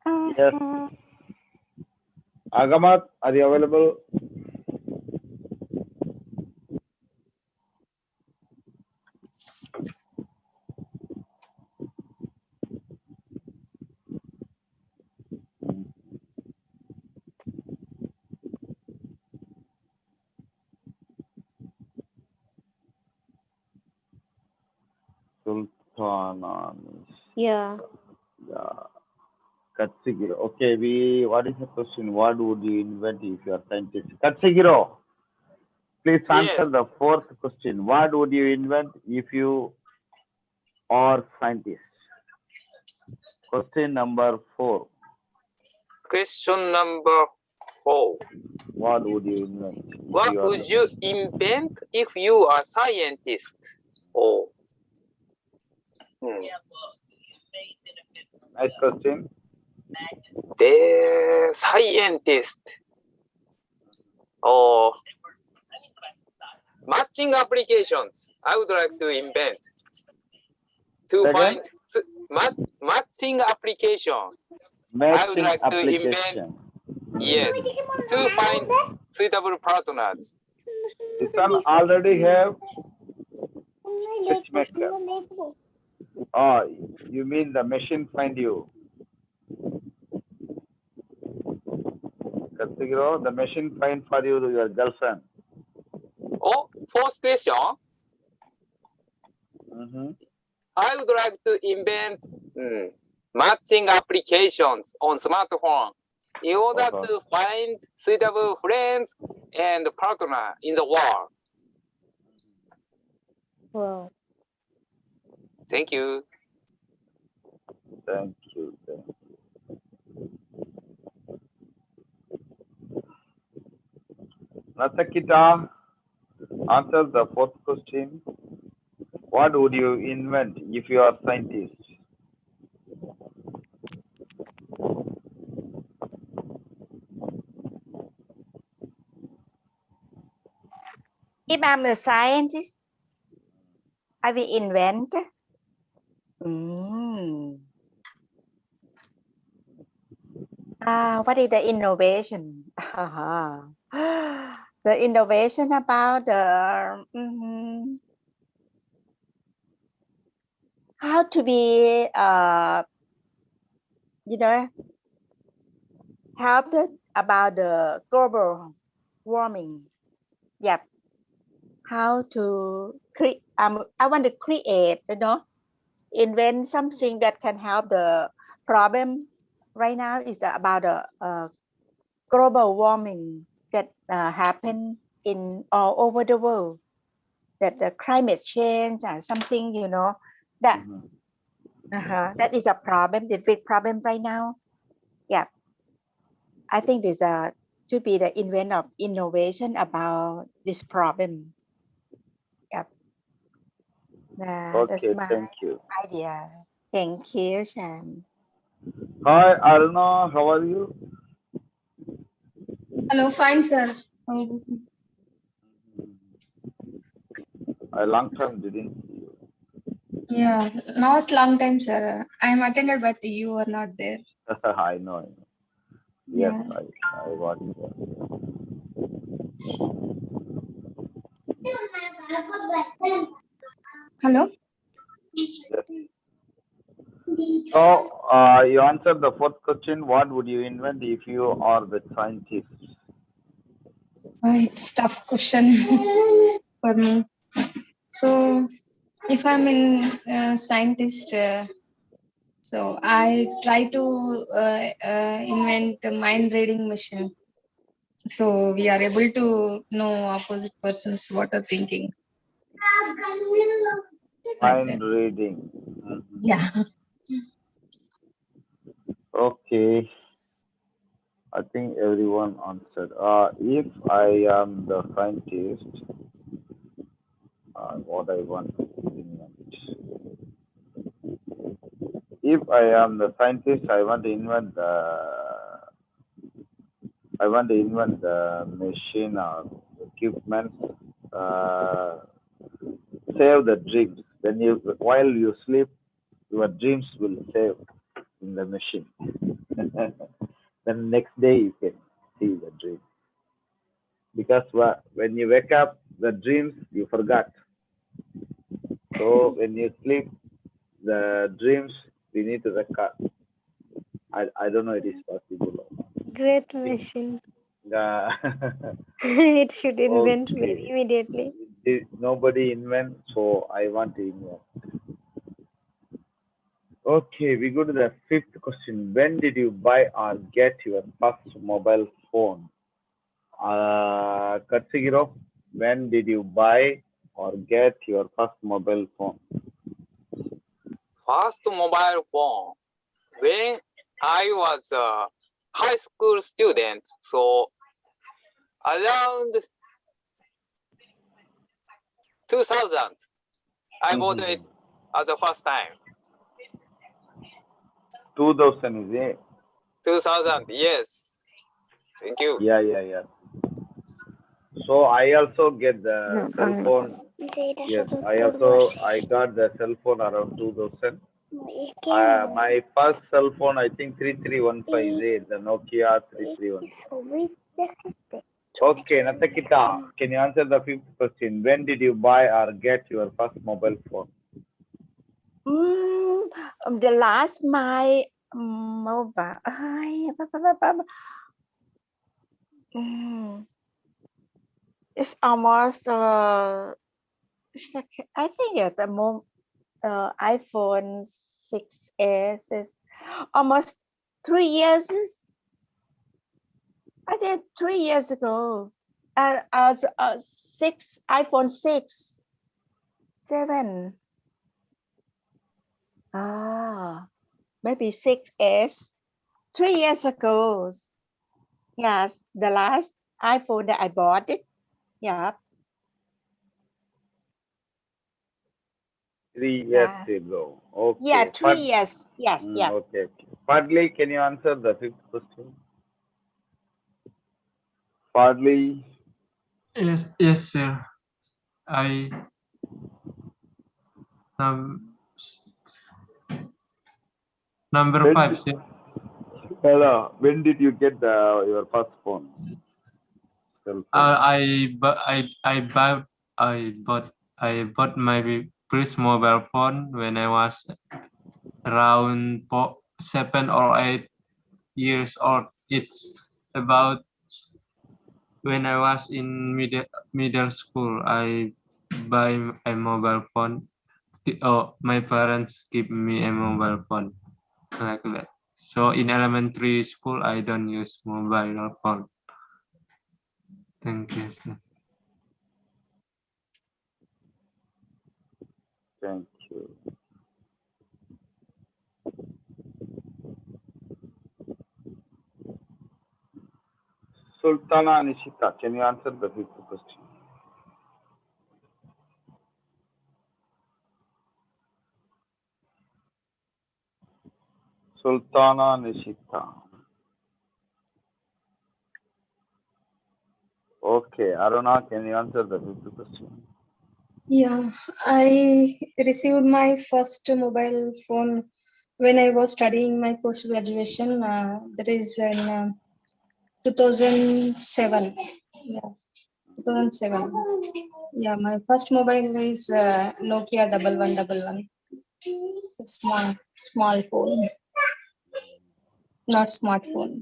Yes. Agamat, are you available? Sultana. Yeah. Yeah. Katsugiro. Okay, what is the question? What would you invent if you are scientist? Katsugiro, please answer Yes. the fourth question. What would you invent if you are scientist? Question number 4. Question number 4. What would you invent? What would you invent if you are scientist? Oh. Nice question. The scientist. Oh. Matching applications. I would like to invent. To Second? find matching application. I would Matching like to application. invent. Yes. To find suitable partners. This one already have switchmaker. Oh, you mean the machine find you? Katsugiro, the machine find for you your girlfriend. Oh, fourth question. I would like to invent matching applications on smartphone in order to find suitable friends and partner in the world. Wow. Thank you. Thank you. Thank you. Natakita, answer the fourth question. What would you invent if you are scientist? If I'm a scientist, I will invent. What is the innovation? The innovation about the how to be help about the global warming. Yep. How to create? I want to create, invent something that can help the problem right now is about the global warming that happen in all over the world. That the climate change and something, that that is a problem, the big problem right now. Yeah, I think this should be the invent of innovation about this problem. Yep. That's my Thank you. idea. Thank you, Shan. Hi, Aruna, how are you? Hello, fine, sir. A long time didn't see you. Yeah, not long time, sir. I am attended, but you were not there. I know. Yes, Yeah. I got it. Hello. Yes. So, you answered the fourth question. What would you invent if you are the scientist? It's tough question for me. So, if I'm in scientist, so I try to invent a mind reading machine. So we are able to know opposite persons what are thinking. Mind reading. Yeah. Okay. I think everyone answered. If I am the scientist, what I want to invent. If I am the scientist, I want to invent the machine or equipment. Save the dreams. While you sleep, your dreams will save in the machine. Then next day you can see the dream. Because when you wake up, the dreams you forgot. So when you sleep, the dreams we need to record. I don't know it is possible or not. Great machine. Uh, It should invent okay. immediately. Nobody invent, so I want to invent. Okay, we go to the fifth question. When did you buy or get your first mobile phone? Katsuhiro, when did you buy or get your first mobile phone? First mobile phone. When I was a high school student, so around 2000, I bought it as the first time. 2000 is it? 2000, yes. Thank you. Yeah. So I also get the cell phone. Yes, I got the cell phone around 2000. My first cell phone, I think 3315 is it, the Nokia 3315. Okay, Natakita, can you answer the fifth question? When did you buy or get your first mobile phone? The last my mobile. It's almost I think the iPhone 6s is almost 3 years. I think 3 years ago. As iPhone 6, 7. Maybe 6s. 3 years ago. Yes, the last iPhone that I bought it. Yeah. 3 years ago. Okay. Yeah, 3 years. Yes, yeah. Okay. Fadli, can you answer the fifth question? Fadli. Yes, sir. I number 5, sir. Hello. When did you get your first phone? I bought my first mobile phone when I was around 7 or 8 years old. It's about when I was in middle school. I buy a mobile phone. My parents give me a mobile phone like that. So in elementary school, I don't use mobile phone. Thank you, sir. Thank you. Sultana Nishita, can you answer the fifth question? Sultana Nishita. Okay, Aruna, can you answer the fifth question? Yeah, I received my first mobile phone when I was studying my post graduation. That is in 2007. Yeah, 2007. Yeah, my first mobile is Nokia 1111. Small phone, not smartphone.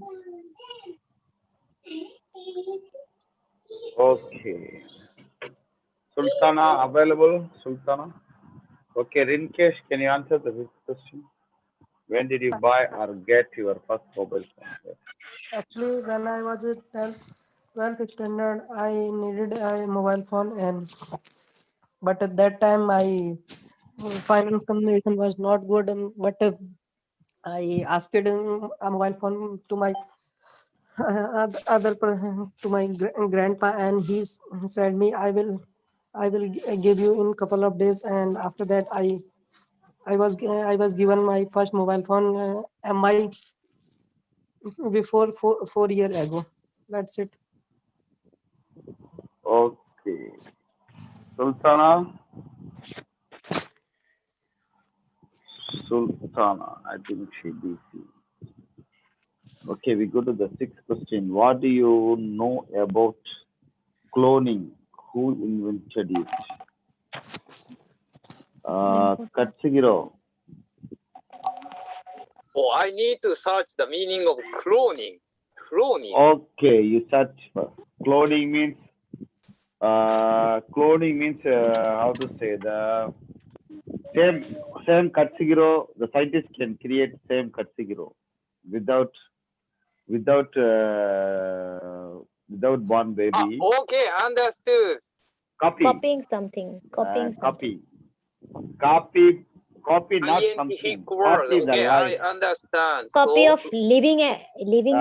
Okay. Sultana available? Sultana? Okay, Rinkesh, can you answer the fifth question? When did you buy or get your first mobile phone? Actually, when I was at 12th standard, I needed a mobile phone, but at that time, my finance condition was not good, but I asked a mobile phone to my to my grandpa, and he said me, I will give you in couple of days, and after that I was given my first mobile phone MI before 4 years ago. That's it. Okay. Sultana? Sultana, I think she busy. Okay, we go to the sixth question. What do you know about cloning? Who invented it? Katsugiro. Oh, I need to search the meaning of cloning. Cloning. Okay, you search for cloning means how to say the same Katsugiro. The scientist can create same Katsugiro without born baby. Okay, understood. Copying something. Copy not something. Scientific word. Copy the Okay, life. I understand. Copy So, of living thing. Living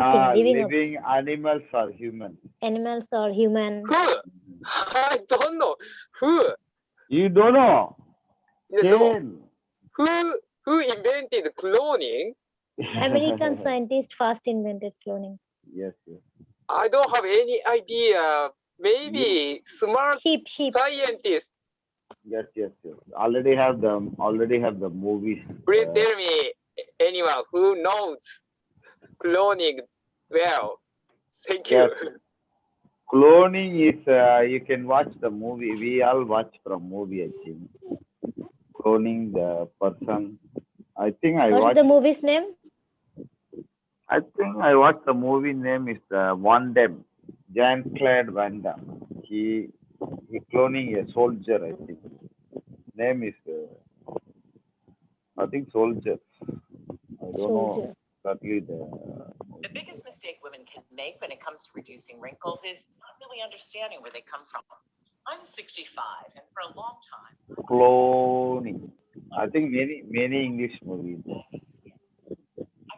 animals or humans. Animals or human. who? I don't know. Who? You don't know. You know, Same. who invented cloning? American scientist first invented cloning. Yes, yes. I don't have any idea. Maybe smart Sheep. scientist. Yes. Already have the movies. Please tell me anyone who knows cloning well. Thank you. Yes. Cloning is you can watch the movie. We all watch from movie, I think. Cloning the person. I think What's the movie's name? I think I watched the movie name is Van Damme. Jean-Claude Van Damme. He cloning a soldier, I think. Name is I think soldier. I don't know exactly The biggest mistake women can make when it comes to reducing wrinkles is not really understanding where they come from. I'm 65, and for a long time, cloning. I think many English movies. I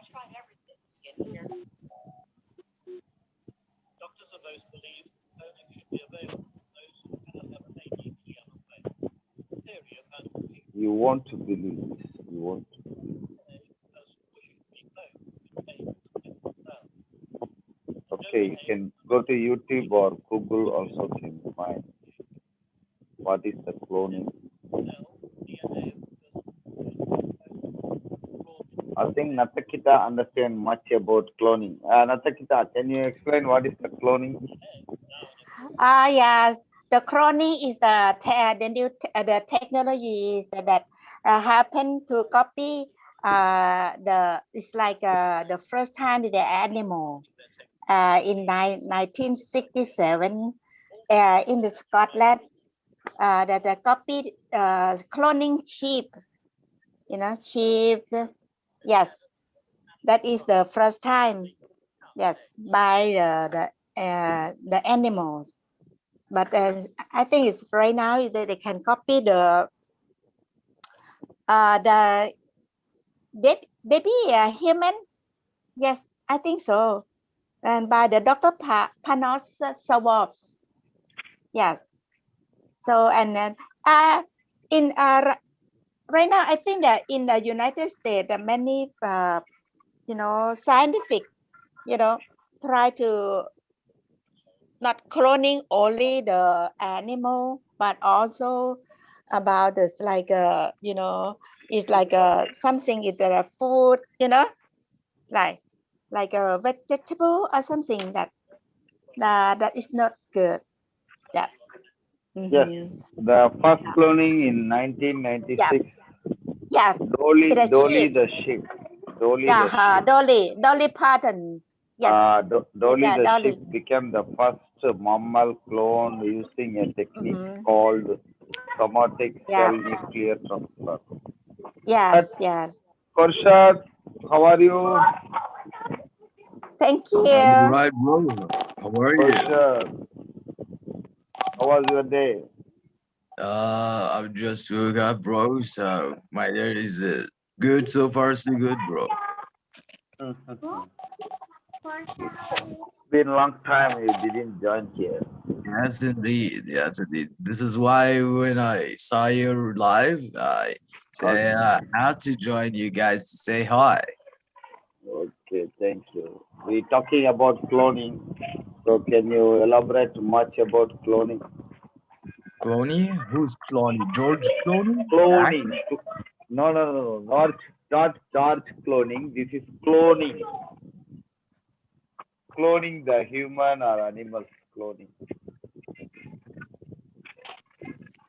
tried everything: skincare. Doctors of those believe cloning should be available to those who cannot have a baby in the other way. The theory of animal genes. You want to believe this. You want to believe. Okay, you can go to YouTube or Google also can find what is the cloning. I think Natakita understand much about cloning. Natakita, can you explain what is the cloning? Yes, the cloning is the new the technology that happen to copy it's like the first time the animal in 1967 in the Scotland that they copied cloning sheep, sheep. Yes, that is the first time. Yes, by the animals. But I think it's right now they can copy the baby human. Yes, I think so. And by the Dr. Panos swabs. Yes. So and then in right now I think that in the United States many scientific try to not cloning only the animal but also about this like it's like something is the food like a vegetable or something that is not good. Yeah. Yes, the first cloning in 1996. Yeah. Dolly the sheep. Dolly Parton. Yes. Dolly the sheep became the first mammal clone using a technique called somatic cell nuclear transfer. Yes. Korshad, how are you? Thank you. I'm right, bro. How are you? Korshad, how was your day? I'm just woke up, bro. So my day is good so far, so good, bro. Been a long time you didn't join here. Yes, indeed. Yes, indeed. This is why when I saw you live, I said I had to join you guys to say hi. Okay, thank you. We're talking about cloning. So can you elaborate much about cloning? Cloning? Who's cloning? George Clooney? Cloning. No, not George cloning. This is cloning. cloning the human or animals? Cloning.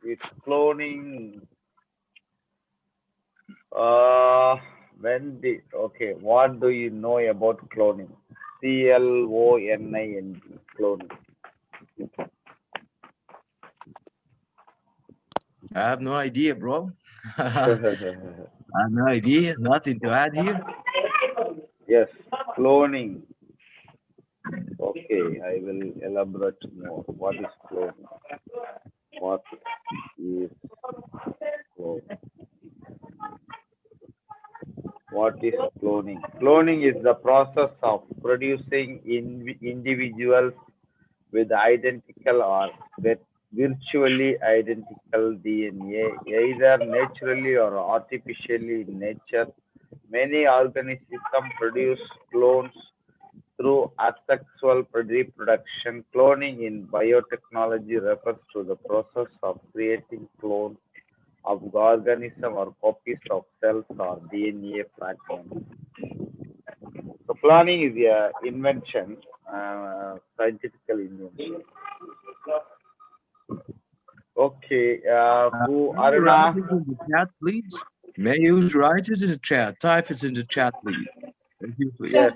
It's cloning. When did okay? What do you know about cloning? CLONING. Cloning. I have no idea, bro. I have no idea. Nothing to add here. Yes, cloning. Okay, I will elaborate more. What is cloning? What is cloning? What is cloning? Cloning is the process of producing individuals with identical or virtually identical DNA, either naturally or artificially in nature. Many organisms produce clones through asexual reproduction. Cloning in biotechnology refers to the process of creating clones of the organism or copies of cells or DNA fragments. So cloning is a invention, scientific invention. Okay, who Can you write Aruna? it in the chat, please? May you write it in the chat? Type it in the chat, please. Thank you, please. Yes.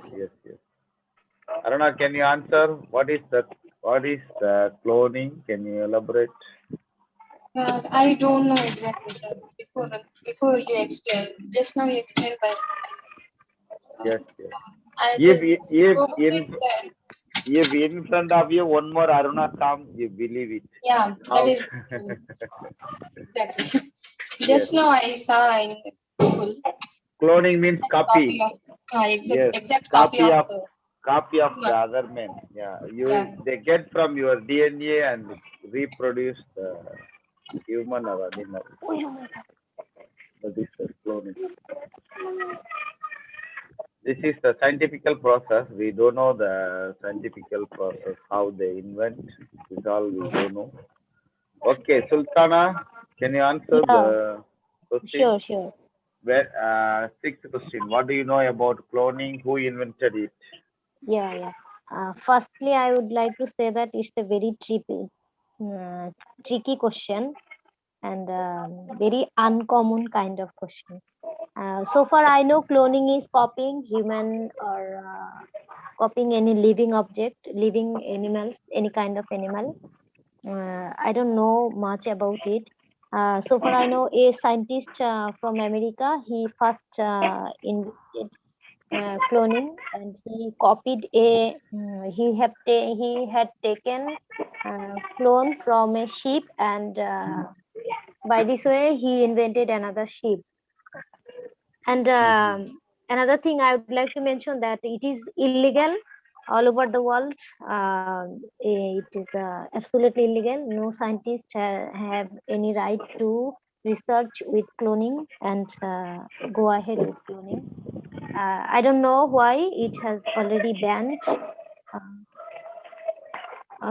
Aruna, can you answer? What is the cloning? Can you elaborate? I don't know exactly, sir. Before you explain, just now you explained by. Yes. I If just if in front of you one more Aruna come, you believe it. yeah, that is exactly. Just now I saw in Google. Cloning means copy. Exact copy of the other man. Yeah, they get from your DNA and reproduce the human or animal. That is the cloning. This is the scientific process. We don't know the scientific process, how they invent. This all we don't know. Okay, Sultana, can you answer the question? Sure. Sixth question. What do you know about cloning? Who invented it? Yeah. Firstly, I would like to say that it's a very tricky question and very uncommon kind of question. So far, I know cloning is copying human or copying any living object, living animals, any kind of animal. I don't know much about it. So far, I know a scientist from America. He first invented cloning, and he copied he had taken clone from a sheep, and by this way he invented another sheep. And another thing I would like to mention that it is illegal all over the world. It is absolutely illegal. No scientist have any right to research with cloning and go ahead with cloning. I don't know why it has already banned.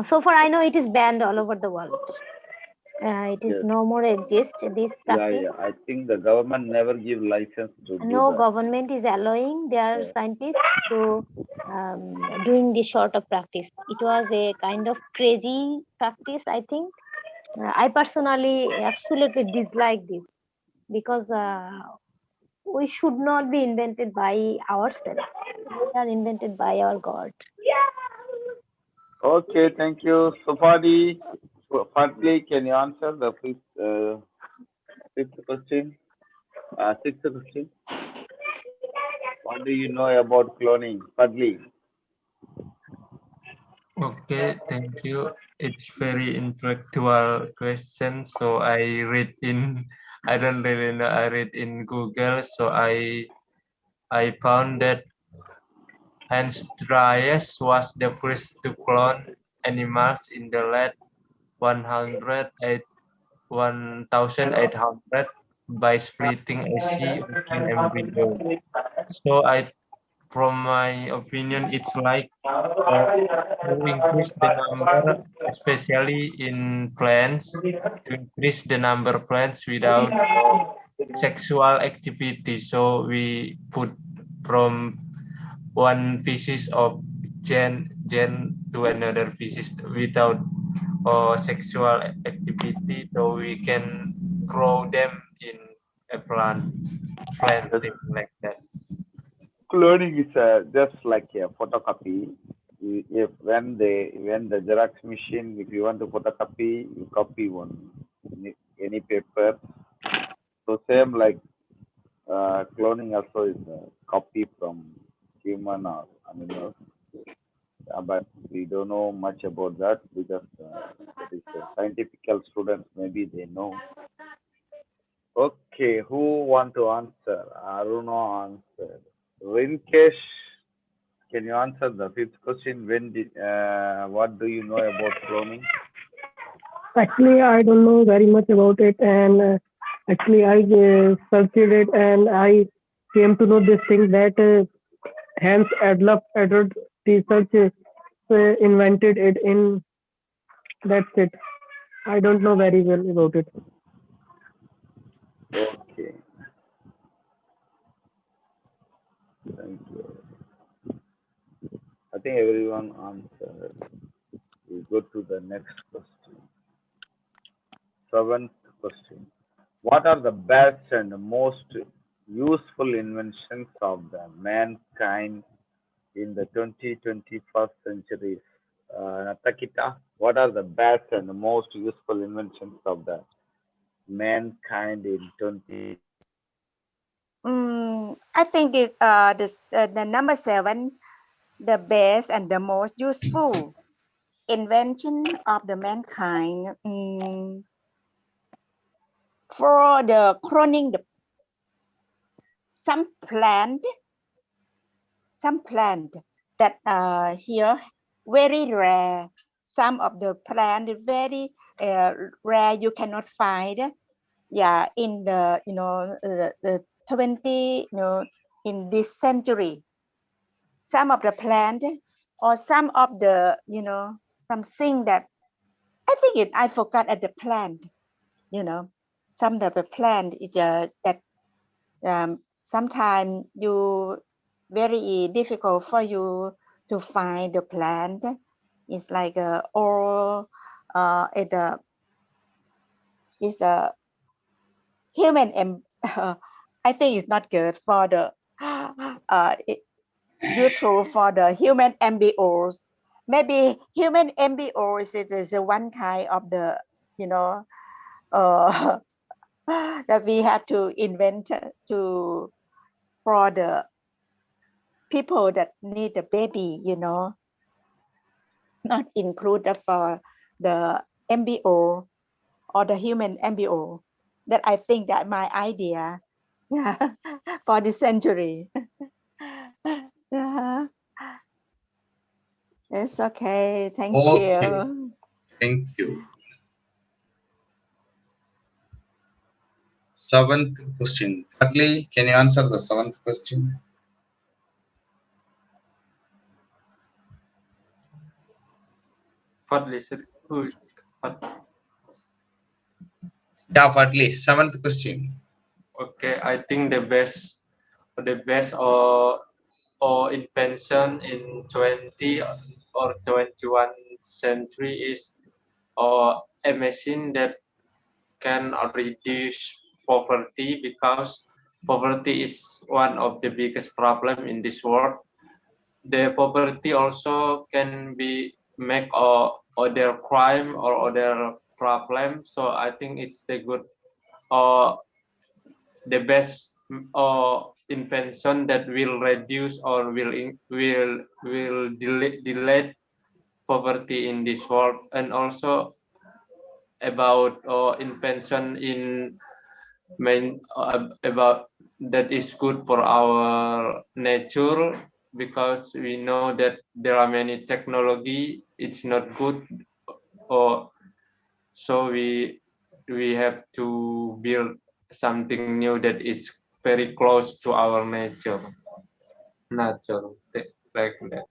So far, I know it is banned all over the world. It is no more exist this practice. Yeah. I think the government never give license to no do that. government is allowing their scientists to doing this sort of practice. It was a kind of crazy practice, I think. I personally absolutely dislike this because we should not be invented by ourselves. We are invented by our God. Okay, thank you. Safadi, can you answer the fifth question? Sixth question. What do you know about cloning? Fadli. Okay, thank you. It's very intellectual question. So I read in, I don't really know, I read in Google. So I found that Hans Dries was the first to clone animals in the late 1800 by splitting a sea ocean embryo. So from my opinion, it's like to increase the number, especially in plants, to increase the number of plants without sexual activity. So we put from one pieces of gen to another species without sexual activity, so we can grow them in a planting like that. Cloning is just like a photocopy. If when the Xerox machine, if you want to photocopy, you copy one any paper. So same like cloning also is a copy from human or animals. But we don't know much about that because that is scientific students, maybe they know. Okay, who want to answer? Aruna answered. Rinkesh, can you answer the fifth question? What do you know about cloning? Actually, I don't know very much about it, and actually, I searched it and I came to know this thing that Hans Adolf research invented it in. That's it. I don't know very well about it. Okay, thank you. I think everyone answered. We go to the next question. Seventh question. What are the best and most useful inventions of the mankind in the 21st century? Takita, what are the best and most useful inventions of the mankind in 20? I think the number 7, the best and the most useful invention of the mankind for the cloning some plant that here very rare. Some of the plant very rare, you cannot find. Yeah, in the the 20 in this century. Some of the plant or some of the something that I forgot at the plant. Some of the plant is that sometimes you very difficult for you to find the plant. It's like or it's a human I think it's not good for the useful for the human embryos. Maybe human embryos is one kind of the that we have to invent for the people that need a baby, not included for the embryo or the human embryo. That I think that my idea, yeah, for this century. Yeah. It's okay. Thank you. Thank you. Seventh question. Partly, can you answer the seventh question? Partly, Yeah, partly. Seventh question. Okay, I think the best or invention in 20 or 21st century is a machine that can reduce poverty, because poverty is one of the biggest problem in this world. The poverty also can be make other crime or other problem. So I think it's the good the best invention that will reduce or will delay poverty in this world. And also about invention in about that is good for our nature, because we know that there are many technology it's not good, or so we have to build something new that is very close to our nature like that.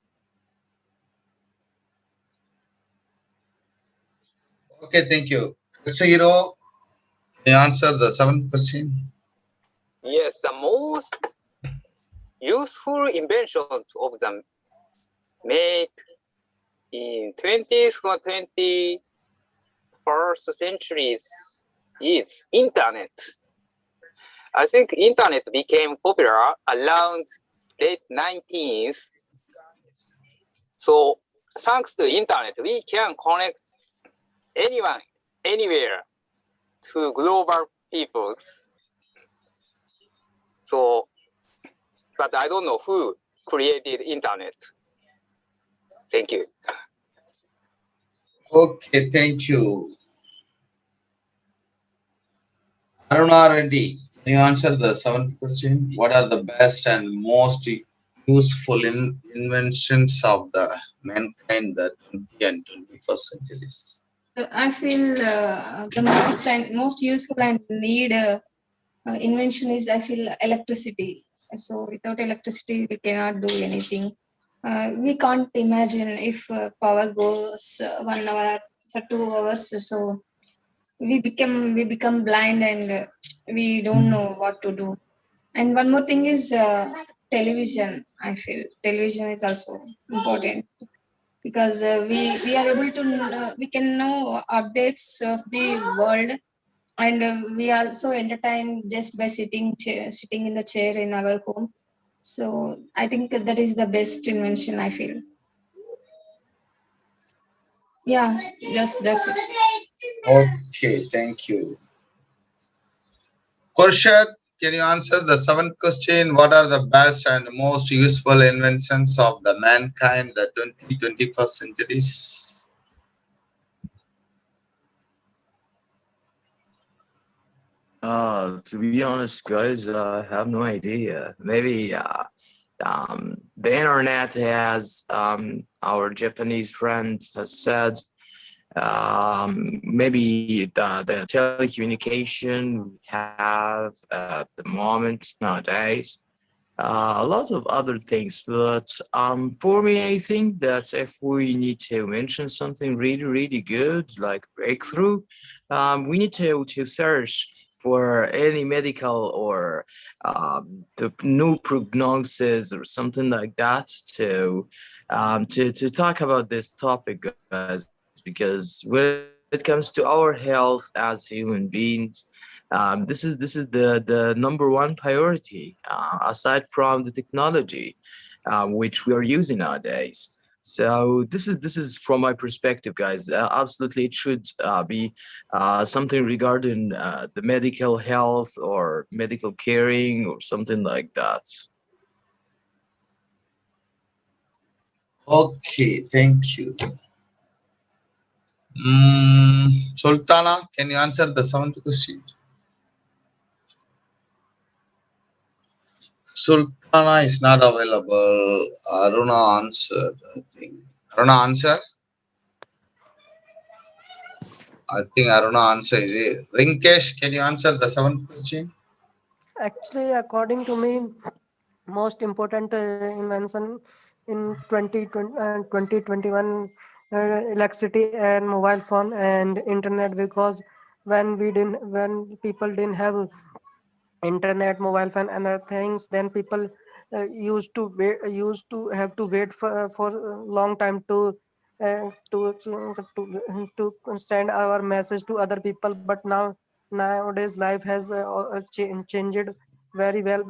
Okay, thank you. Hero, can you answer the seventh question? Yes, the most useful inventions of the made in 20th or 21st centuries is internet. I think internet became popular around late 19th. So thanks to internet, we can connect anyone, anywhere to global peoples. So, but I don't know who created internet. Thank you. Okay, thank you. Aruna Reddy, can you answer the seventh question? What are the best and most useful inventions of the mankind the 20th and 21st centuries? I feel the most useful and need invention is, I feel, electricity. So without electricity, we cannot do anything. We can't imagine if power goes 1 hour for 2 hours. So we become blind and we don't know what to do. And one more thing is television. I feel television is also important because we are able to we can know updates of the world, and we are also entertained just by sitting in the chair in our home. So I think that is the best invention, I feel. Yeah, that's it. Okay, thank you. Kurshad, can you answer the seventh question? What are the best and most useful inventions of the mankind the 21st centuries? To be honest, guys, I have no idea. Maybe the internet has, our Japanese friend has said, maybe the telecommunication we have at the moment nowadays, a lot of other things. But for me, I think that if we need to mention something really, really good, like breakthrough, we need to search for any medical or the new prognosis or something like that to talk about this topic, guys, because when it comes to our health as human beings, this is the number one priority, aside from the technology which we are using nowadays. So this is from my perspective, guys. Absolutely, it should be something regarding the medical health or medical caring or something like that. Okay, thank you. Sultana, can you answer the seventh question? Sultana is not available. Aruna answered, I think. Aruna answer? I think Aruna answer is it. Rinkesh, can you answer the seventh question? Actually, according to me, most important invention in 2021, electricity and mobile phone and internet, because when people didn't have internet, mobile phone and other things, then people used to have to wait for a long time to send our message to other people. But nowadays life has changed very well,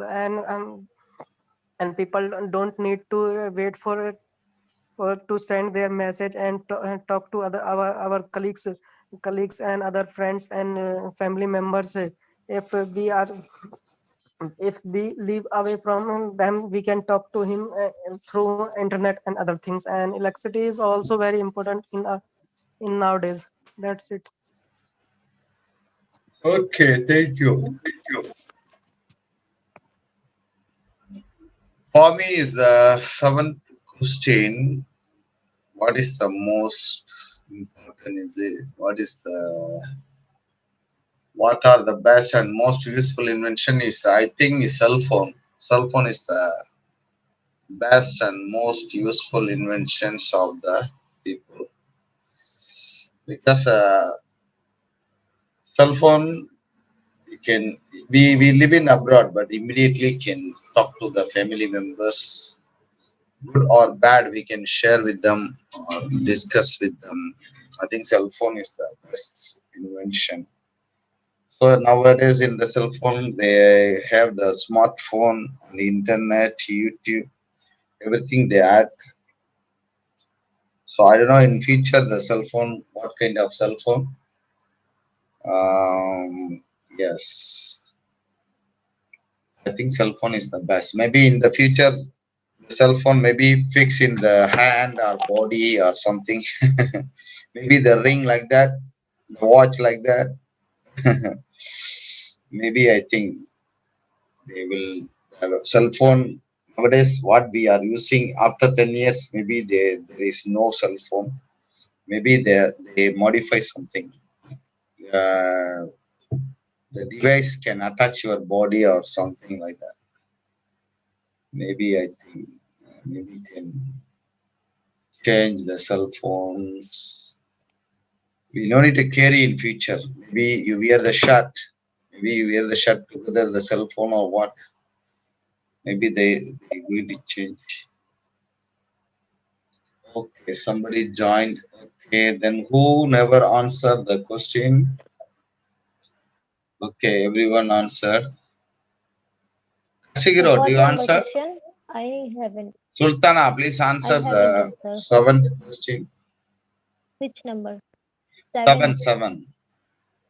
and people don't need to wait for to send their message and talk to our colleagues and other friends and family members. If we are if we live away from them, we can talk to him through internet and other things. And electricity is also very important in nowadays. That's it. Okay, thank you. For me is the seventh question. What is the most important? Is it what are the best and most useful invention? Is I think is cell phone. Cell phone is the best and most useful inventions of the people, because cell phone we can we live in abroad but immediately can talk to the family members good or bad, we can share with them or discuss with them. I think cell phone is the best invention. So nowadays in the cell phone, they have the smartphone, the internet, YouTube, everything they add. So I don't know in future the cell phone, what kind of cell phone. Yes, I think cell phone is the best. Maybe in the future, the cell phone maybe fix in the hand or body or something. Maybe the ring like that, the watch like that. Maybe I think they will have a cell phone nowadays. What we are using after 10 years, maybe there is no cell phone. Maybe they modify something. Uh, the device can attach your body or something like that. Maybe I think maybe can change the cell phones. We don't need to carry in future. Maybe you wear the shirt. Maybe you wear the shirt together the cell phone or what. Maybe they will change. Okay, somebody joined. Okay, then who never answered the question? Okay, everyone answered. Sigiro, do What you was the answer? question? I haven't. Sultana, please I answer haven't the answered. seventh question. Which number? Seven, Seven.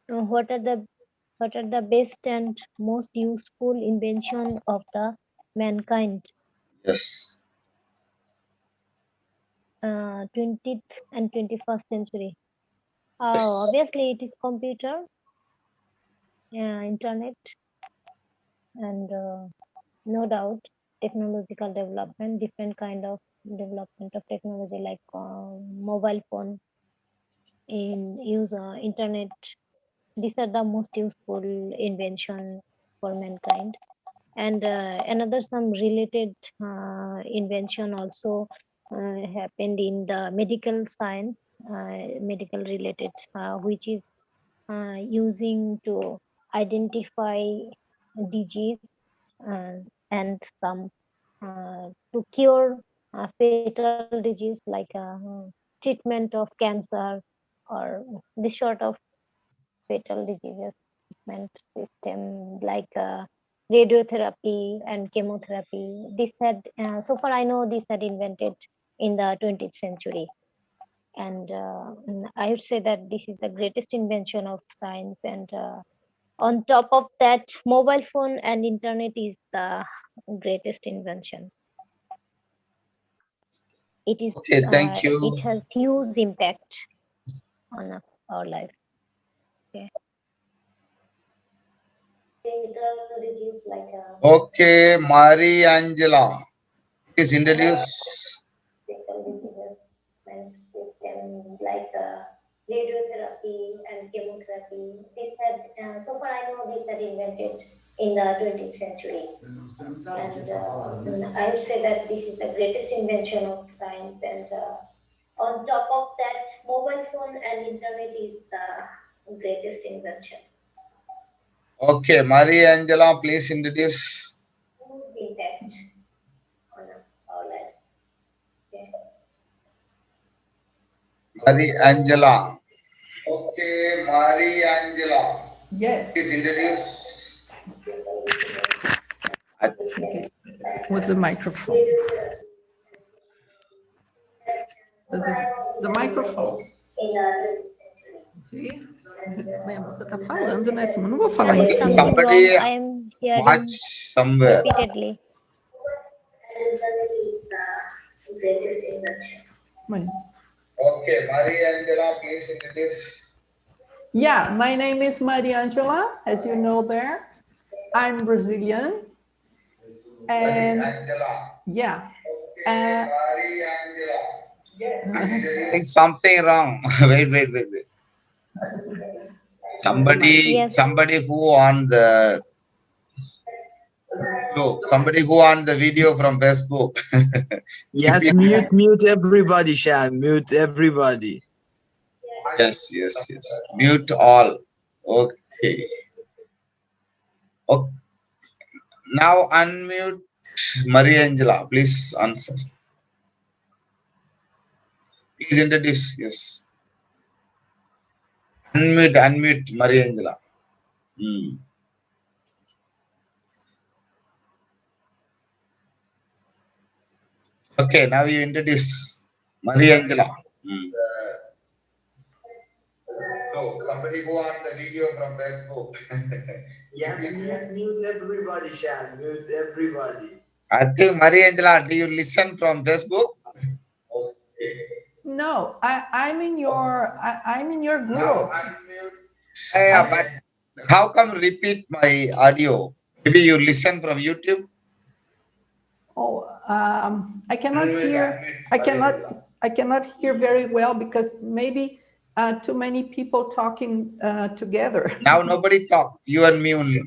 seven. What are the best and most useful invention of the mankind? Yes. 20th and 21st century. Yes. Obviously, it is computer, internet, and no doubt technological development, different kind of development of technology like mobile phone, in use internet. These are the most useful invention for mankind. And another some related invention also happened in the medical science, medical related, which is using to identify disease and some to cure fatal disease like treatment of cancer or this sort of fatal diseases treatment system like radiotherapy and chemotherapy. This had, so far I know, this had invented in the 20th century. And I would say that this is the greatest invention of science. And on top of that, mobile phone and internet is the greatest invention. It is, Okay, thank you. it has huge impact on our life. Okay. Okay, Marie Angela, please introduce. Like radiotherapy and chemotherapy. This had, so far I know, this had invented in the 20th century. And I would say that this is the greatest invention of science. And on top of that, mobile phone and internet is the greatest invention. Okay, Marie Angela, please introduce. Impact on our life. Okay. Marie Angela. Okay, Marie Angela. Yes. Please introduce. Okay. With the microphone. This is the microphone. See? Minha moça tá falando, né? Eu não vou falar em There is cima. something wrong. Somebody I am hearing watch somewhere. repeatedly. Mas... Okay, Marie Angela, please introduce. Yeah, my name is Mariangela, as you know there. I'm Brazilian. And yeah. Marie Angela. I think something wrong. Wait. Yes. Somebody who on the video from Facebook. Yes, mute everybody, Shan. Mute everybody. Yes. Mute all. Okay. Now unmute Maria Angela. Please answer. Please introduce. Yes. Unmute, Maria Angela. Okay, now you introduce Maria Angela. No, somebody go on the video from Facebook. Yes, mute everybody, Shan. Mute everybody. I think Maria Angela, do you listen from Facebook? No, I'm in your group. Yeah, but how come repeat my audio? Maybe you listen from YouTube. Oh, I cannot hear. I cannot hear very well because maybe too many people talking together. Now nobody talk. You and me only.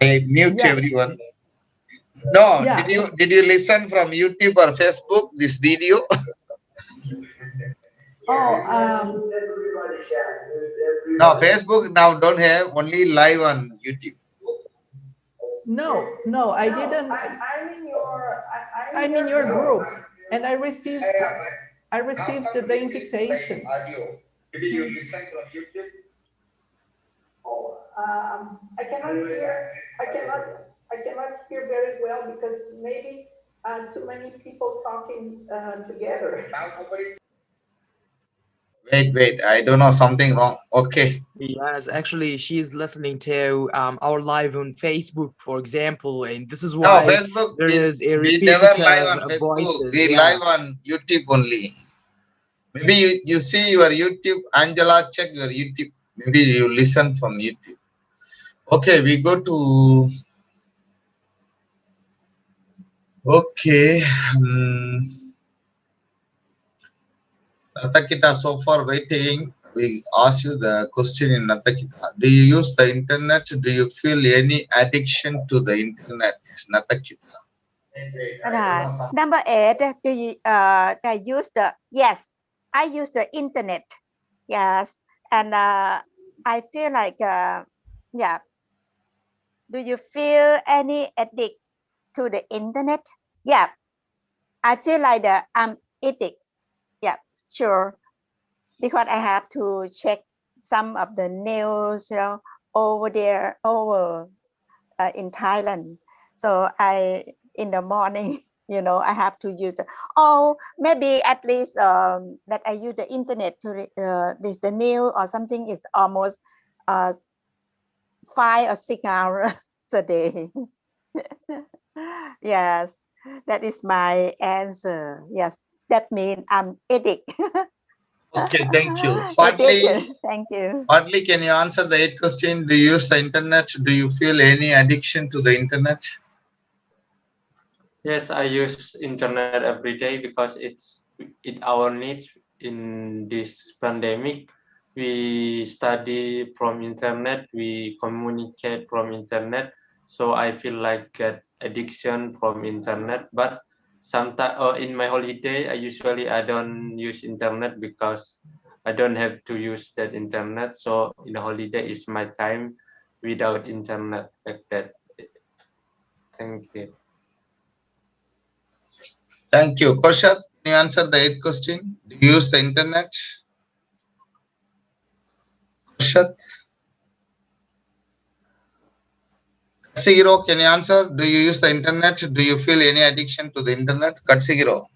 I mute everyone. No, did you listen from YouTube or Facebook this video? No, Facebook now don't have, only live on YouTube. No, I didn't. I'm in your group, and I received the invitation. Did you listen from YouTube? I cannot hear very well because maybe too many people talking together. Wait, I don't know, something wrong. Okay. Yes, actually, she's listening to our live on Facebook, for example, and this is why Facebook, there is a we never live repetitive on Facebook. voices. We live on YouTube only. Maybe you see your YouTube, Angela, check your YouTube. Maybe you listen from YouTube. Okay, we go to. Okay. Natakita, so far waiting. We ask you the question in Natakita. Do you use the internet? Do you feel any addiction to the internet? Natakita. Number 8, do you I use the, yes, I use the internet. Yes. And I feel like, yeah. Do you feel any addict to the internet? Yeah. I feel like I'm addict. Yeah, sure. Because I have to check some of the news, over there, in Thailand. So in the morning, I have to use maybe at least that I use the internet to read the news or something is almost 5 or 6 hours a day. Yes, that is my answer. Yes, that means I'm addict. Okay, thank you. Partly, thank you. Partly, can you answer the 8th question? Do you use the internet? Do you feel any addiction to the internet? Yes, I use internet every day because it's our needs in this pandemic. We study from internet, we communicate from internet. So I feel like get addiction from internet. But sometimes in my holiday, I don't use internet because I don't have to use that internet. So in the holiday is my time without internet like that. Thank you. Thank you. Koshat, can you answer the 8th question? Do you use the internet? Koshat? Katsigiro, can you answer? Do you use the internet? Do you feel any addiction to the internet? Katsigiro.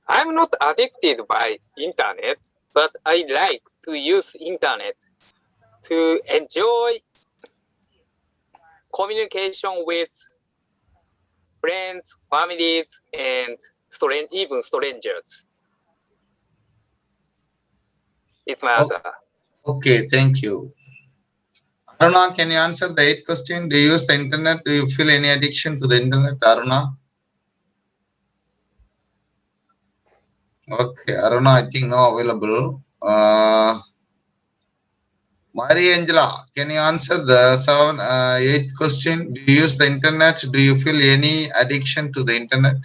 I'm not addicted by internet, but I like to use internet to enjoy communication with friends, families, and even strangers. It's my answer. Okay, thank you. Aruna, can you answer the 8th question? Do you use the internet? Do you feel any addiction to the internet, Aruna? Okay, Aruna, I think no available. Maria Angela, can you answer the 8th question? Do you use the internet? Do you feel any addiction to the internet?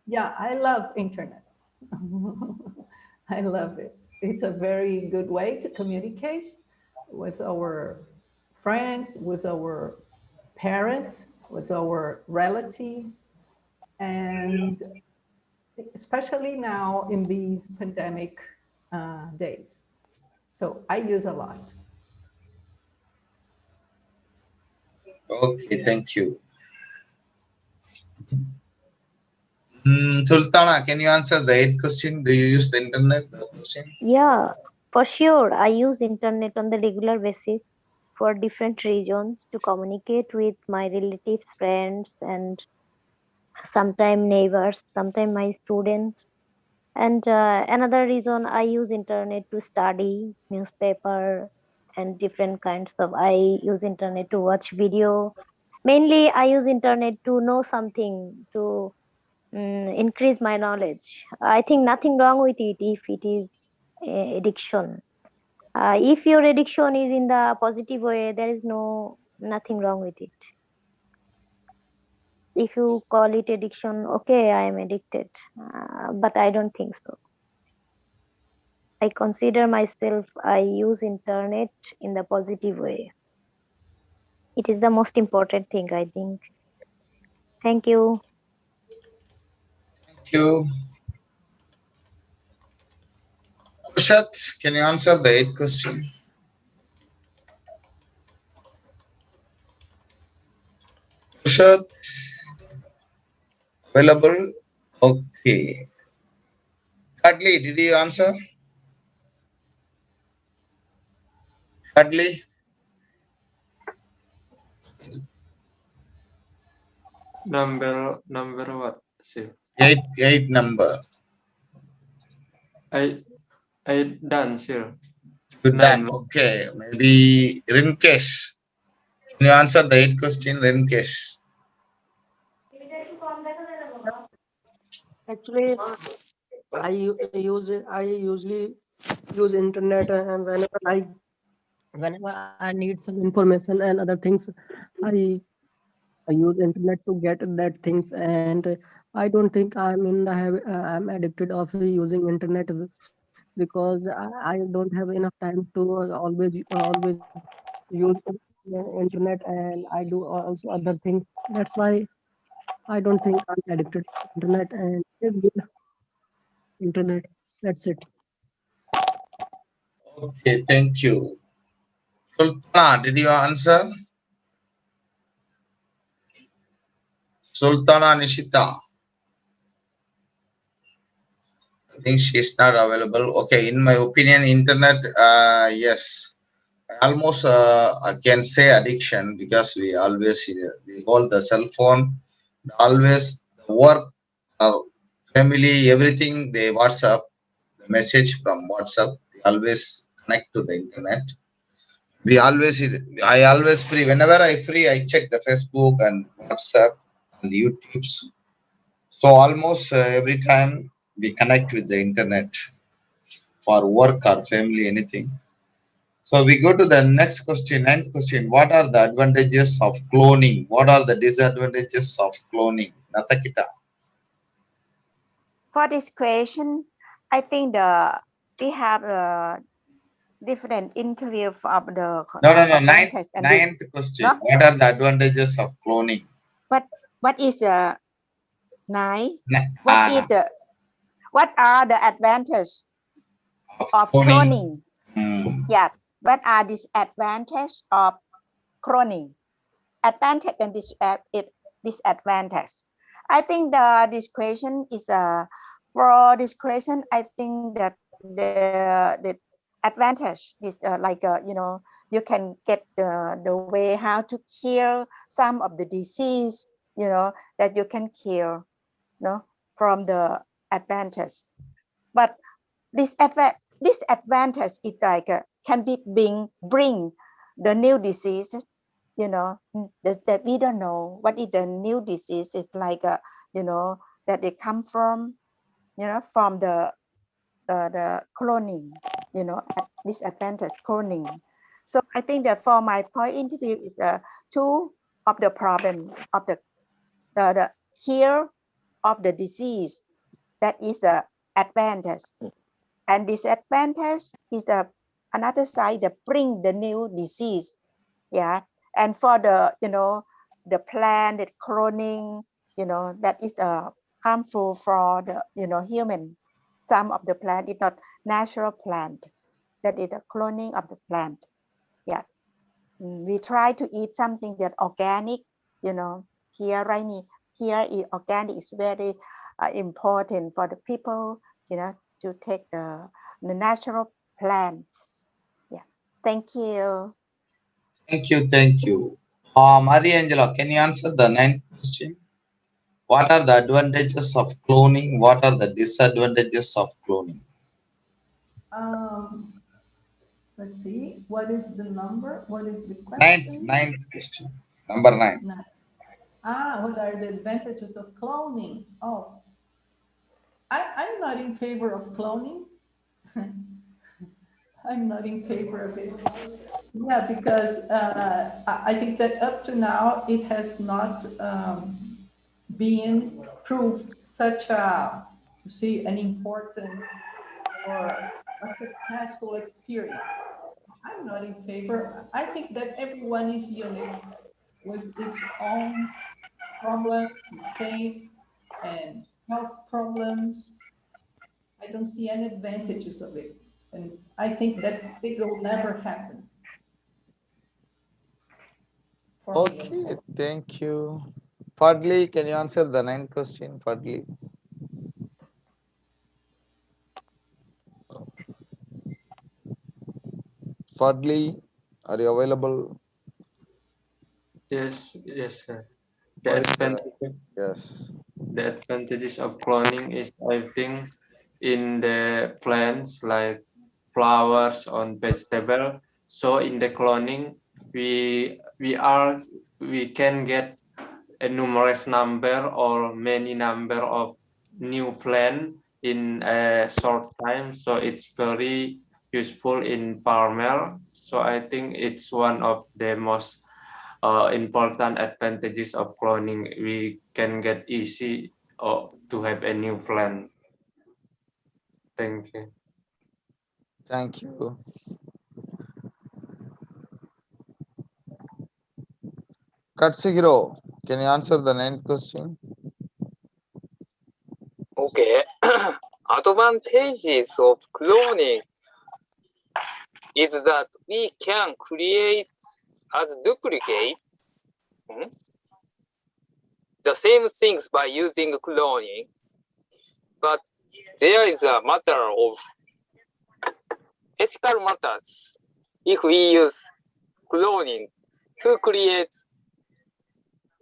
Yeah, I love internet. I love it. It's a very good way to communicate with our friends, with our parents, with our relatives. And especially now in these pandemic days. So I use a lot. Okay, thank you. Sultana, can you answer the eighth question? Do you use the internet? The question. Yeah, for sure. I use internet on the regular basis for different reasons to communicate with my relatives, friends, and sometimes neighbors, sometimes my students. And another reason I use internet to study newspaper and different kinds of. I use internet to watch video. Mainly, I use internet to know something to increase my knowledge. I think nothing wrong with it if it is addiction. If your addiction is in the positive way, there is nothing wrong with it. If you call it addiction, okay, I am addicted, but I don't think so. I consider myself, I use internet in the positive way. It is the most important thing, I think. Thank you. Thank you. Kushat, can you answer the eighth question? Kushat, available? Okay. Hadley, did you answer? Hadley? Number what, sir? Eight number. I done, sir. Good done. 9. Okay. Maybe Rinkesh. Can you answer the eighth question, Rinkesh? Actually, I usually use internet, and whenever I need some information and other things, I I use internet to get that things, and I don't think I'm in the I'm addicted of using internet because I don't have enough time to always use internet, and I do also other things. That's why I don't think I'm addicted to internet, and it's good internet. That's it. Okay, thank you. Sultana, did you answer? Sultana Nishita. I think she's not available. Okay, in my opinion, internet, yes. Almost I can say addiction because we hold the cell phone, always the work, our family, everything, they WhatsApp, the message from WhatsApp, we always connect to the internet. We always, I always free. Whenever I free, I check the Facebook and WhatsApp and YouTube. So almost every time we connect with the internet for work or family, anything. So we go to the next question, ninth question. What are the advantages of cloning? What are the disadvantages of cloning? Natakita. For this question, I think we have a different interview of the No. advantage and Ninth question. no. What are the advantages of cloning? What is the nine? Na- What is the what are the advantages of cloning. cloning? Yeah. What are disadvantages of cloning? Advantage and disadvantage. I think this question is for this question. I think that the advantage is you can get the way how to cure some of the disease, that you can cure, from the advantage. But disadvantage is like can be bring the new disease, that we don't know what is the new disease. It's like that they come from, from the cloning, at disadvantage cloning. So I think that for my point interview is two of the problem of the cure of the disease, that is the advantage, and disadvantage is the another side that bring the new disease. Yeah. And for the the plan, the cloning, that is the harmful for the human. Some of the plant is not natural plant. That is the cloning of the plant. Yeah. We try to eat something that organic. Here right now, here is organic is very important for the people. To take the natural plants. Yeah. Thank you. Thank you, thank you. Maria Angela, can you answer the ninth question? What are the advantages of cloning? What are the disadvantages of cloning? Um, let's see. What is the number? What is the Ninth, question? ninth question. Number 9. No. What are the advantages of cloning? Oh, I'm not in favor of cloning. I'm not in favor of it. Yeah, because I think that up to now it has not been proved such a, you see, an important or a successful experience. I'm not in favor. I think that everyone is unique with its own problems, mistakes, and health problems. I don't see any advantages of it. And I think that it will never happen for me, of Okay, course. thank you. Fadli, can you answer the ninth question? Fadli. Fadli, are you available? Yes, yes, sir. What The is the advantage, yes? the advantages of cloning is, I think, in the plants like flowers on vegetable. So in the cloning, we can get a numerous number or many number of new plant in a short time. So it's very useful in farmer. So I think it's one of the most important advantages of cloning. We can get easy to have a new plant. Thank you. Thank you. Katsuhiro, can you answer the ninth question? Okay. Advantages of cloning is that we can create as duplicate the same things by using cloning, but there is a matter of ethical matters if we use cloning to create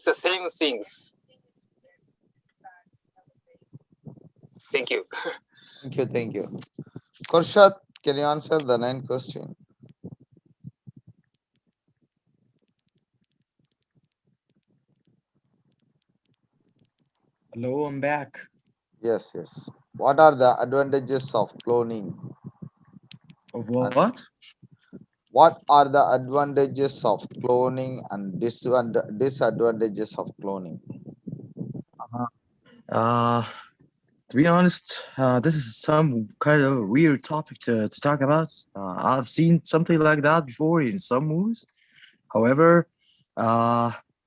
the same things. Thank you. Thank you, thank you. Korshat, can you answer the ninth question? Hello, I'm back. Yes, yes. What are the advantages of cloning? Of what? What are the advantages of cloning and disadvantages of cloning? Uh, to be honest, this is some kind of weird topic to talk about. I've seen something like that before in some movies. However,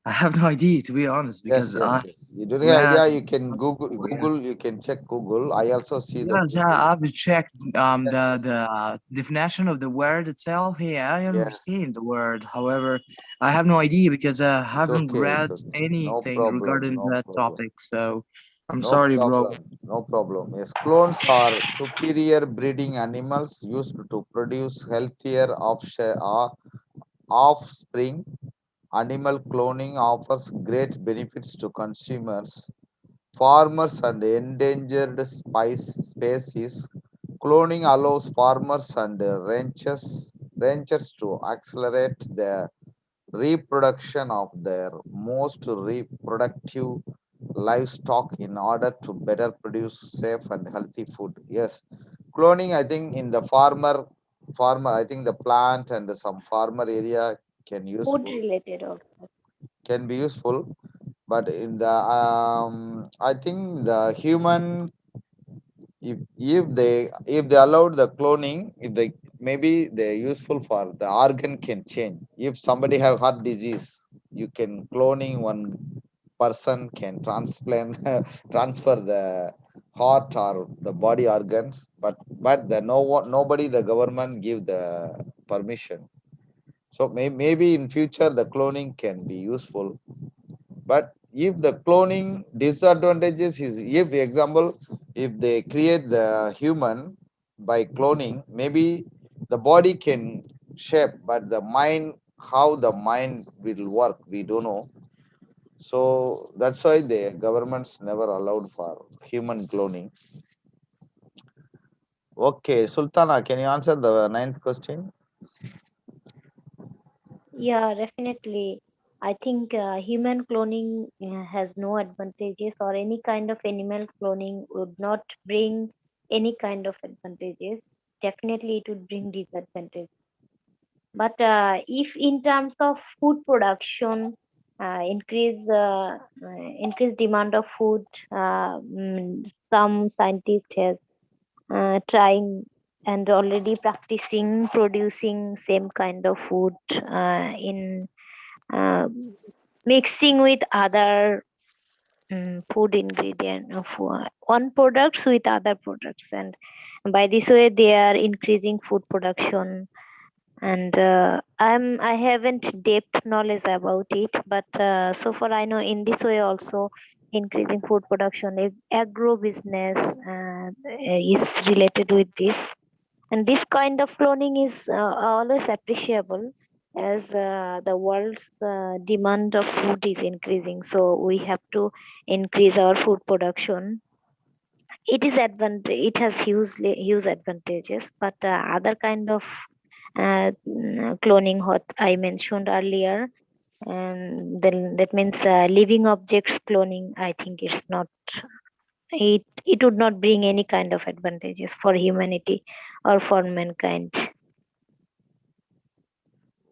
I have no idea, to be honest, Yes, because yes, I yes. You don't have read. idea, you can Google, you can check Google. I also see the Yes, Google. I've checked Yes, yes. the definition of the word itself. Yeah, I Yeah, understand the word. However, I have no idea because I it's haven't okay, it's read okay. No anything problem, regarding no that problem. topic. So I'm No sorry, bro. problem, no problem. Yes, clones are superior breeding animals used to produce healthier offspring. Animal cloning offers great benefits to consumers, farmers, and endangered species. Cloning allows farmers and ranchers to accelerate the reproduction of their most reproductive livestock in order to better produce safe and healthy food. Yes, cloning, I think in the farmer, I think the plant and some farmer area can Food useful, related also. can be useful, but in the I think the human, if they allowed the cloning, if they maybe they're useful for the organ can change. If somebody have heart disease, you can cloning one person can transplant transfer the heart or the body organs, but the nobody the government give the permission. So maybe in future the cloning can be useful. But if the cloning disadvantages is, if example, if they create the human by cloning, maybe the body can shape, but the mind, how the mind will work, we don't know. So that's why the governments never allowed for human cloning. Okay, Sultana, can you answer the ninth question? Yeah, definitely. I think human cloning has no advantages, or any kind of animal cloning would not bring any kind of advantages. Definitely, it would bring disadvantages. But if in terms of food production, increase demand of food, some scientists has trying and already practicing producing same kind of food in uh, mixing with other food ingredient of one products with other products, and by this way they are increasing food production. And I haven't depth knowledge about it, but so far I know in this way also increasing food production. Agro business is related with this, and this kind of cloning is always appreciable, as the world's demand of food is increasing, so we have to increase our food production. It has huge advantages, but other kind of cloning what I mentioned earlier, and then that means living objects cloning, I think it's not, it would not bring any kind of advantages for humanity or for mankind.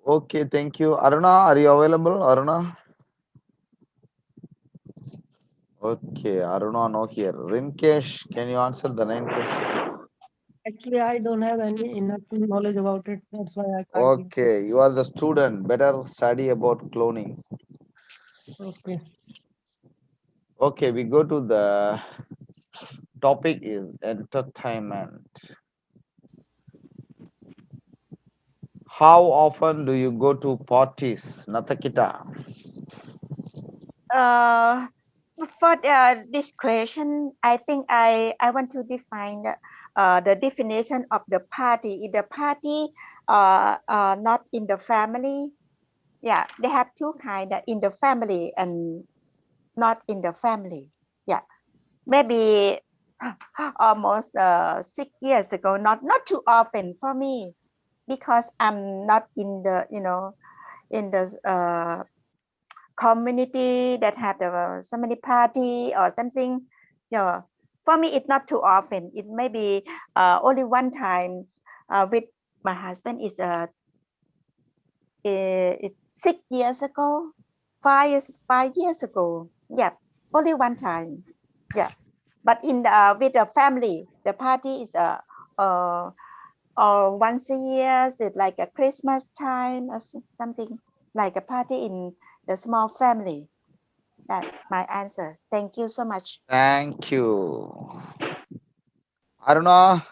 Okay, thank you. Aruna, are you available? Aruna? Okay, Aruna no here. Rinkesh, can you answer the ninth question? Actually, I don't have any enough knowledge about it. That's why I can't give. Okay, you are the student. Better study about cloning. Okay. Okay, we go to the topic is entertainment. How often do you go to parties, Natakita? Uh, for this question, I think I want to define the definition of the party. In the party, not in the family. Yeah, they have two kind, in the family and not in the family. Yeah, maybe almost 6 years ago. Not too often for me, because I'm not in the in the community that have so many party or something. Yeah, for me it's not too often. It may be only one time with my husband. Is it's 6 years ago, 5 years ago. Yeah, only one time. Yeah, but in the with the family, the party is or once a year. It's like a Christmas time or something, like a party in the small family. That's my answer. Thank you so much. Thank you. Aruna,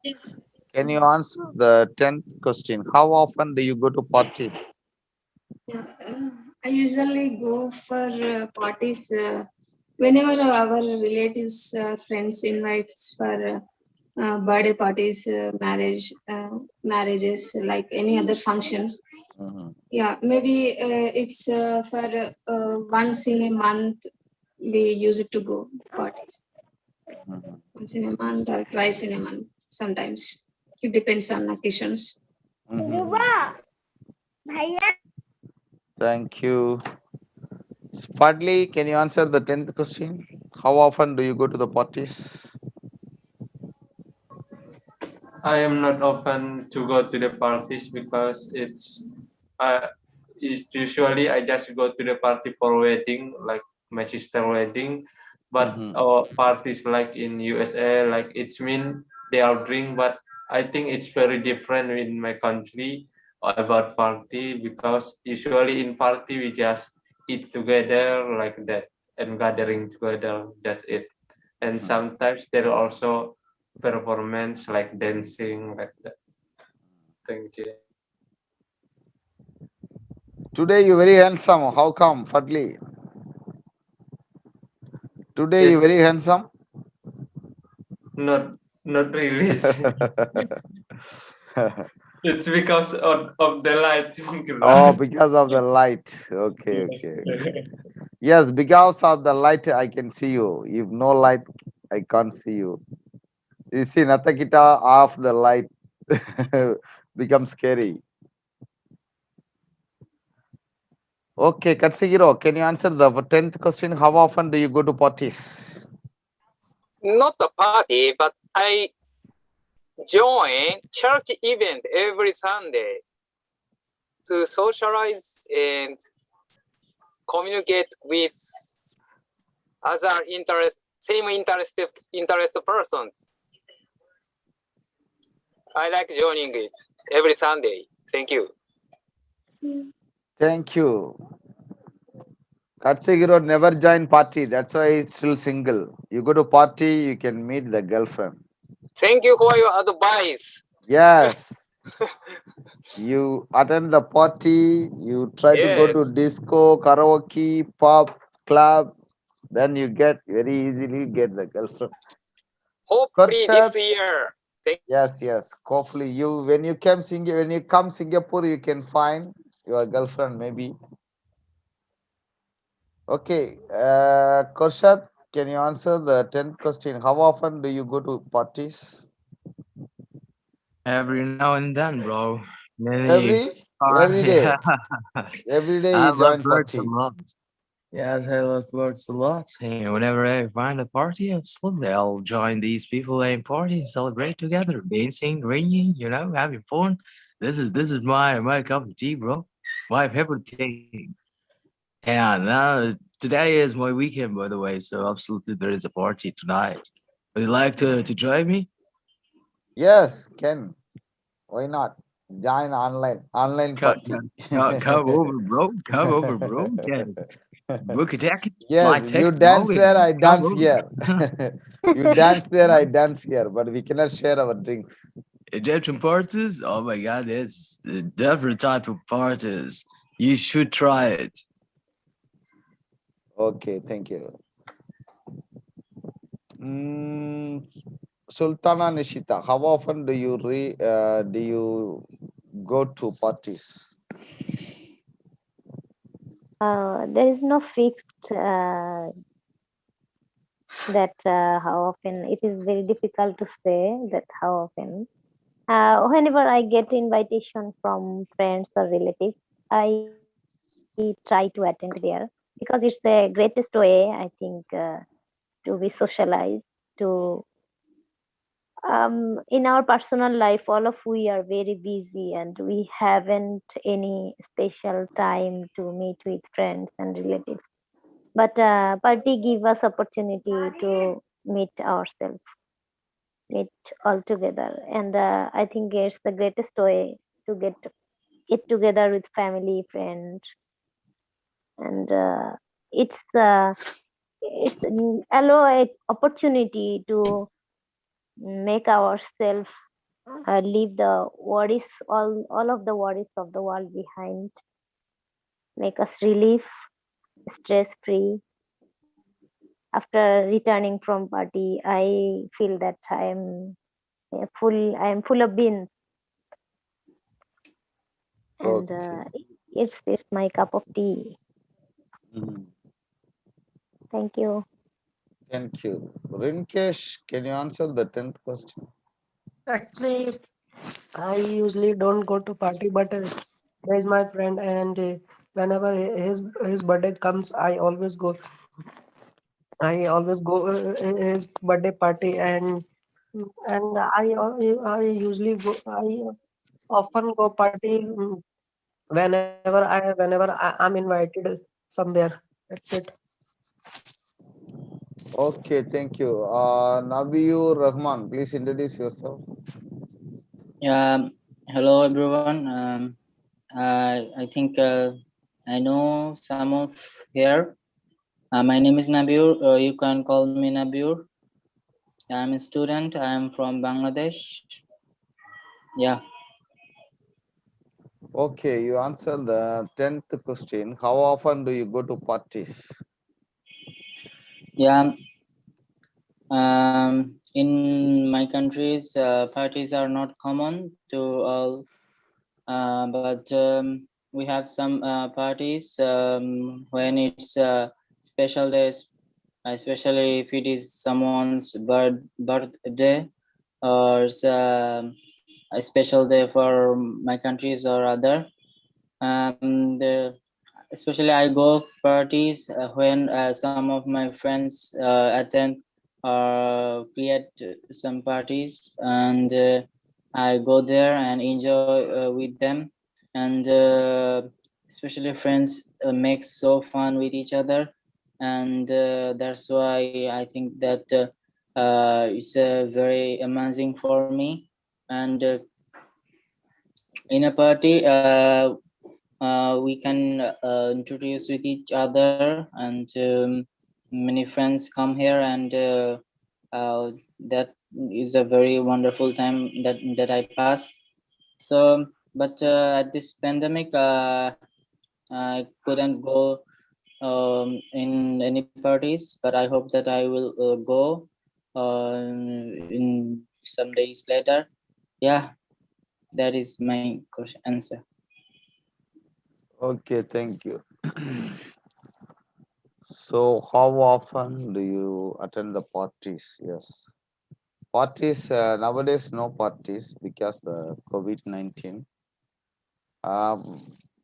Yes. can you answer the 10th question? How often do you go to parties? Yeah, I usually go for parties whenever our relatives, friends invites for birthday parties, marriages, like any other functions. Mhm. Yeah, maybe it's for once in a month we use it to go parties. Mhm. Once in a month or twice in a month. Sometimes it depends on occasions. Mhm. Thank you. Fadli, can you answer the 10th question? How often do you go to the parties? I am not often to go to the parties because uh, it's usually I just go to the party for wedding, like my sister wedding, but Mhm. parties like in USA, like it's mean they are drink, but I think it's very different in my country about party because usually in party we just eat together like that and gathering together, just eat. And sometimes there are also performance like dancing like that. Thank you. Today you're very handsome. How come, Fadli? Today you're Yes, very handsome. not really. It's because of the light. Oh, because of the light. Okay, Yes. okay. Yes, because of the light, I can see you. If no light, I can't see you. You see, Natakita off the light becomes scary. Okay, Katsigiro, can you answer the 10th question? How often do you go to parties? Not a party, but I join church event every Sunday to socialize and communicate with other interested persons. I like joining it every Sunday. Thank you. Thank you. Katsigiro never join party. That's why he's still single. You go to party, you can meet the girlfriend. Thank you for your advice. Yes. You attend the party, you try to go to Yes. disco, karaoke, pub, club, then you get very easily get the girlfriend. Hopefully this Kurshat, year. yes, yes. Hopefully you when you come Singapore, you can find your girlfriend maybe. Okay. Kurshat, can you answer the 10th question? How often do you go to parties? Every now and then, bro. Many Every day. yes. Every day I you love join birds a party. lot. Yes, I love birds a lot. And whenever I find a party, absolutely, I'll join these people and party, celebrate together, dancing, ringing, having fun. This is my cup of tea, bro. My favorite thing. And today is my weekend, by the way, so absolutely there is a party tonight. Would you like to join me? Yes, can. Why not? Join online Come, party. come over, bro. Come over, bro. We can book a ticket, Yes, flight you ticket, bro, dance there, and I come dance over. here. You dance there, I dance here, but we cannot share our drinks. Egyptian parties? Oh my god, it's a different type of parties. You should try it. Okay, thank you. Mm, Sultana Nishita, how often do you go to parties? There is no fixed that how often. It is very difficult to say that how often. Whenever I get invitation from friends or relatives, I try to attend there because it's the greatest way, I think, to be socialized. To in our personal life, all of we are very busy and we haven't any special time to meet with friends and relatives. But party give us opportunity to meet ourselves, meet all together, and I think it's the greatest way to get together with family, friends, and it's allow a opportunity to make ourselves leave the worries, all of the worries of the world behind, make us relief, stress free. After returning from party, I feel that I am full of beans, and Okay. it's my cup of tea. Mhm. Thank you. Thank you. Rinkesh, can you answer the 10th question? Actually, I usually don't go to party, but there is my friend, and whenever his birthday comes, I always go his birthday party, and I usually go. I often go party whenever I'm invited somewhere. That's it. Okay, thank you. Nabiur Rahman, please introduce yourself. Hello everyone. I think I know some of here. My name is Nabir. You can call me Nabir. I'm a student. I'm from Bangladesh. Yeah. Okay, you answer the 10th question. How often do you go to parties? Yeah. In my countries, parties are not common to all, but we have some parties when it's special days, especially if it is someone's birthday or a special day for my countries or other. Especially I go parties when some of my friends attend or create some parties, and I go there and enjoy with them, and especially friends make so fun with each other, and that's why I think that it's very amazing for me. And in a party, we can introduce with each other, and many friends come here, and that is a very wonderful time that I pass. So, but at this pandemic, I couldn't go in any parties, but I hope that I will go in some days later. Yeah, that is my question answer. Okay, thank you. So, how often do you attend the parties? Yes. Parties, nowadays, no parties because the COVID-19.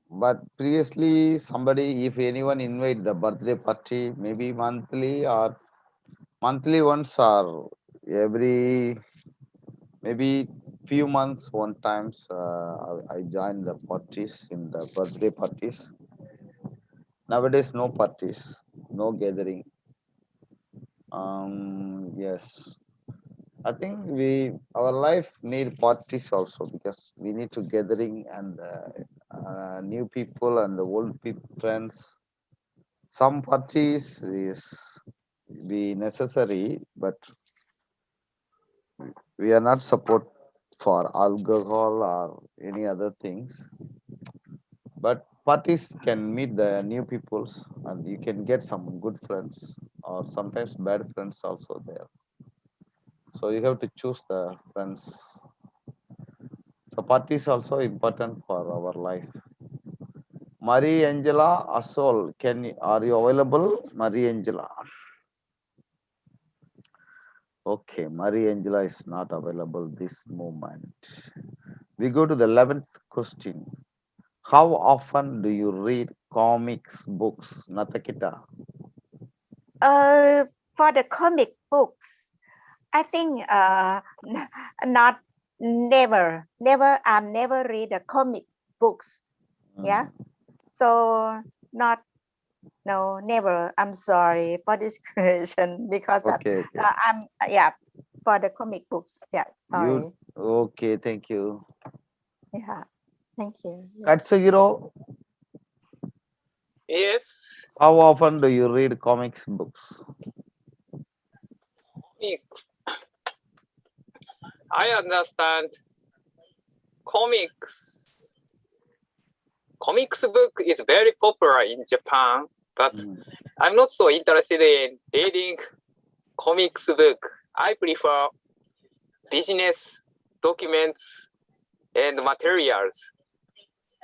But previously, somebody, if anyone invite the birthday party, maybe monthly once or every maybe few months one times, I join the parties in the birthday parties. Nowadays, no parties, no gathering. Yes, I think our life need parties also because we need to gathering and new people and the old people friends. Some parties is be necessary, but we are not support for alcohol or any other things. But parties can meet the new peoples and you can get some good friends or sometimes bad friends also there. So you have to choose the friends. So party is also important for our life. Marie Angela Asol, are you available? Marie Angela. Okay, Marie Angela is not available this moment. We go to the 11th question. How often do you read comics books, Natakita? For the comic books, I think not never. I'm never read the comic books. Yeah. So not no never. I'm sorry for this question because that Okay, okay. I'm yeah for the comic books. Yeah. Sorry. Okay, thank you. Yeah. Thank you. Katsuhiro, Yes. how often do you read comics books? Comics. I understand comics. Comics book is very popular in Japan, but I'm not so interested in reading comics book. I prefer business documents and materials.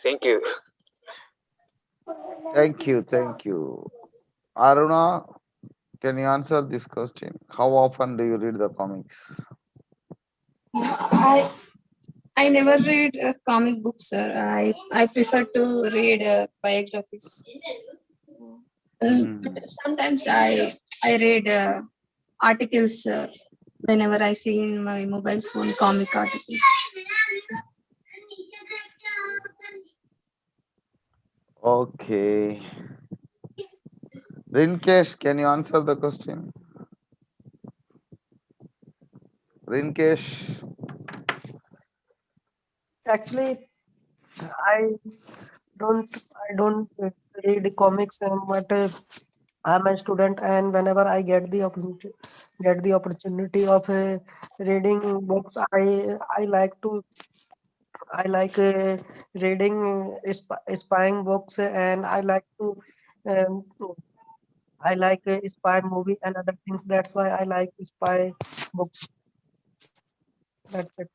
Thank you. Thank you, thank you. Aruna, can you answer this question? How often do you read the comics? I never read comic books, sir. I prefer to read biographies. But sometimes I read articles whenever I see in my mobile phone comic articles. Okay. Rinkesh, can you answer the question? Rinkesh. Actually, I don't read comics, but I'm a student, and whenever I get the opportunity of reading books, I like reading spying books, and um, I like spy movie and other things. That's why I like spy books. That's it.